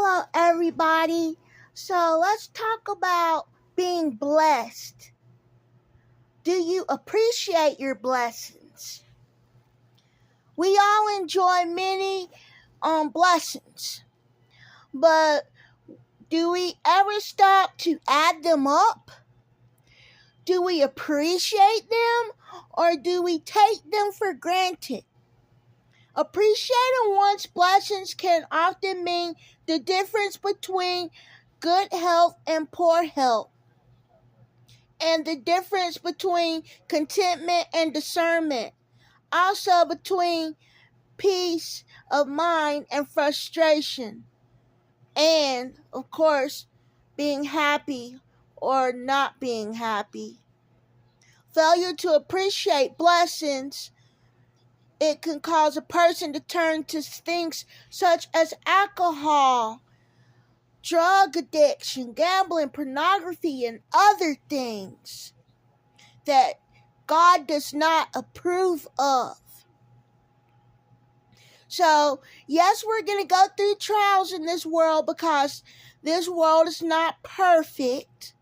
Hello, everybody. So let's talk about being blessed. Do you appreciate your blessings? We all enjoy many blessings, but do we ever stop to add them up? Do we appreciate them, or do we take them for granted? Appreciating one's blessings can often mean the difference between good health and poor health, and the difference between contentment and discernment, also between peace of mind and frustration, and, of course, being happy or not being happy. Failure to appreciate blessings, it can cause a person to turn to things such as alcohol, drug addiction, gambling, pornography, and other things that God does not approve of. So, yes, we're going to go through trials in this world because this world is not perfect.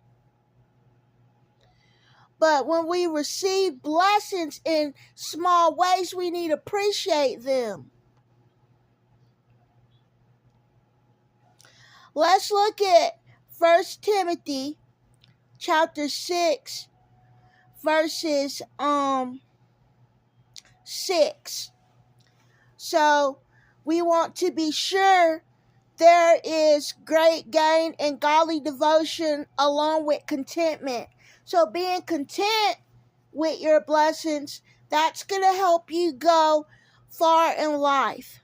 But when we receive blessings in small ways, we need to appreciate them. Let's look at 1 Timothy chapter 6, verses 6. So we want to be sure there is great gain in godly devotion along with contentment. So being content with your blessings, that's going to help you go far in life.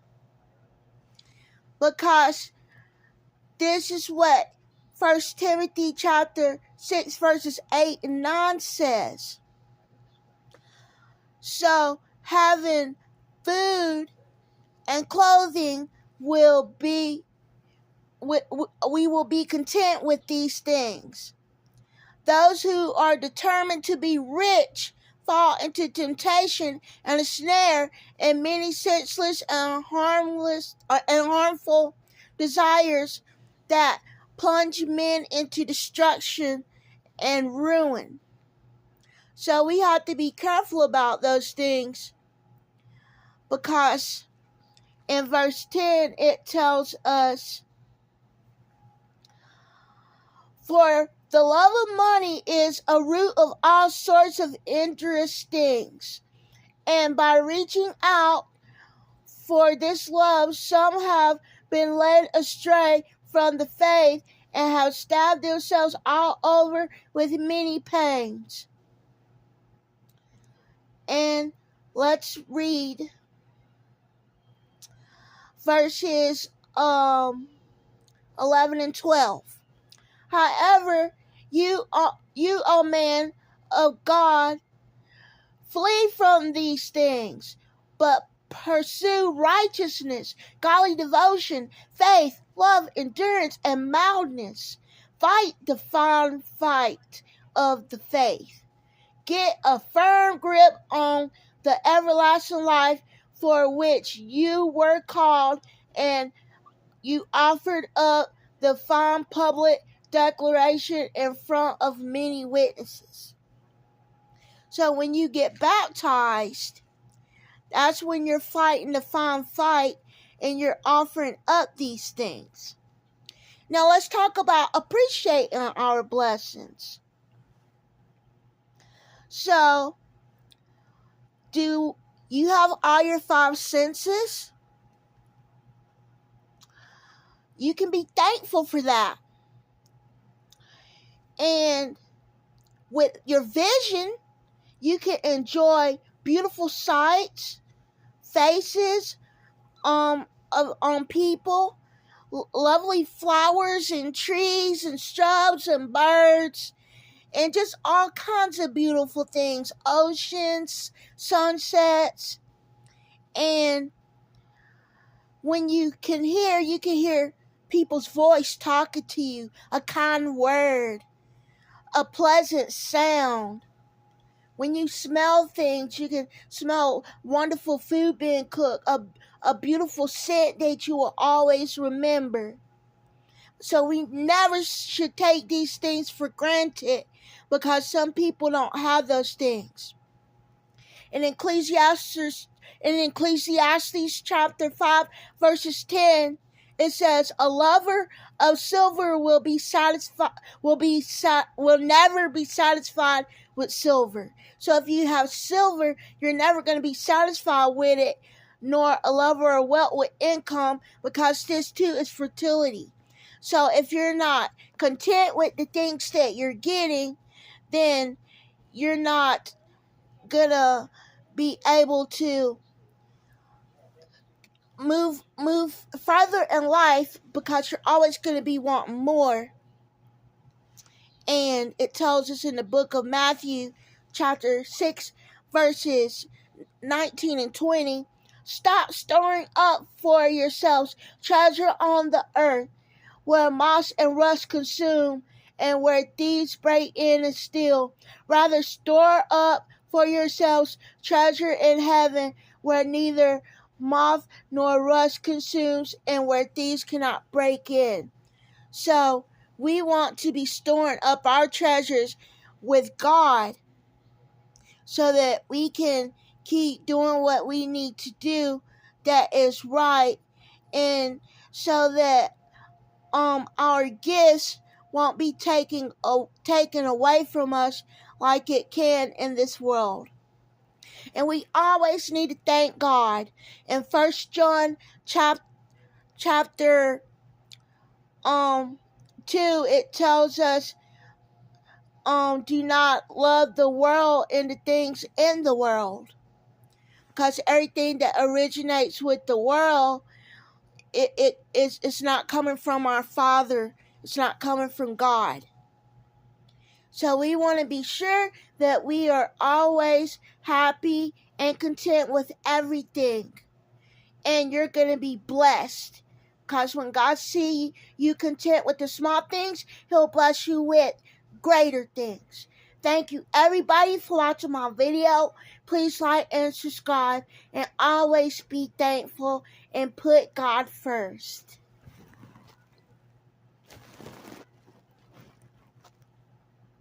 Because this is what 1 Timothy chapter 6 verses 8 and 9 says. So having food and clothing we will be content with these things. Those who are determined to be rich fall into temptation and a snare and many senseless and harmful desires that plunge men into destruction and ruin. So we have to be careful about those things, because in verse 10 it tells us, "For the love of money is a root of all sorts of injurious things, and by reaching out for this love, some have been led astray from the faith and have stabbed themselves all over with many pains." And let's read verses 11 and 12. "However, you, O man of God, flee from these things, but pursue righteousness, godly devotion, faith, love, endurance, and mildness. Fight the fine fight of the faith. Get a firm grip on the everlasting life for which you were called, and you offered up the fine public declaration in front of many witnesses." So when you get baptized, that's when you're fighting the fine fight and you're offering up these things. Now let's talk about appreciating our blessings. So, do you have all your 5 senses? You can be thankful for that. And with your vision, you can enjoy beautiful sights, faces on people, lovely flowers and trees and shrubs and birds, and just all kinds of beautiful things, oceans, sunsets. And when you can hear people's voice talking to you, a kind word, a pleasant sound. When you smell things, you can smell wonderful food being cooked, a beautiful scent that you will always remember. So we never should take these things for granted, because some people don't have those things. In Ecclesiastes chapter 5 verses 10, it says, "A lover of silver will never be satisfied with silver." So if you have silver, you're never going to be satisfied with it, nor a lover of wealth with income, because this too is fertility. So if you're not content with the things that you're getting, then you're not gonna be able to move further in life, because you're always going to be wanting more. And it tells us in the book of Matthew chapter 6 verses 19 and 20, "Stop storing up for yourselves treasure on the earth, where moths and rust consume, and where thieves break in and steal. Rather store up for yourselves treasure in heaven, where neither moth nor rust consumes, and where thieves cannot break in." So we want to be storing up our treasures with God, so that we can keep doing what we need to do that is right, and so that our gifts won't be taken away from us like it can in this world. And we always need to thank God. In 1 John chapter 2, it tells us, do not love the world and the things in the world, because everything that originates with the world, it's not coming from our Father. It's not coming from God. So we want to be sure that we are always happy and content with everything. And you're going to be blessed, because when God sees you content with the small things, He'll bless you with greater things. Thank you everybody for watching my video. Please like and subscribe, and always be thankful and put God first.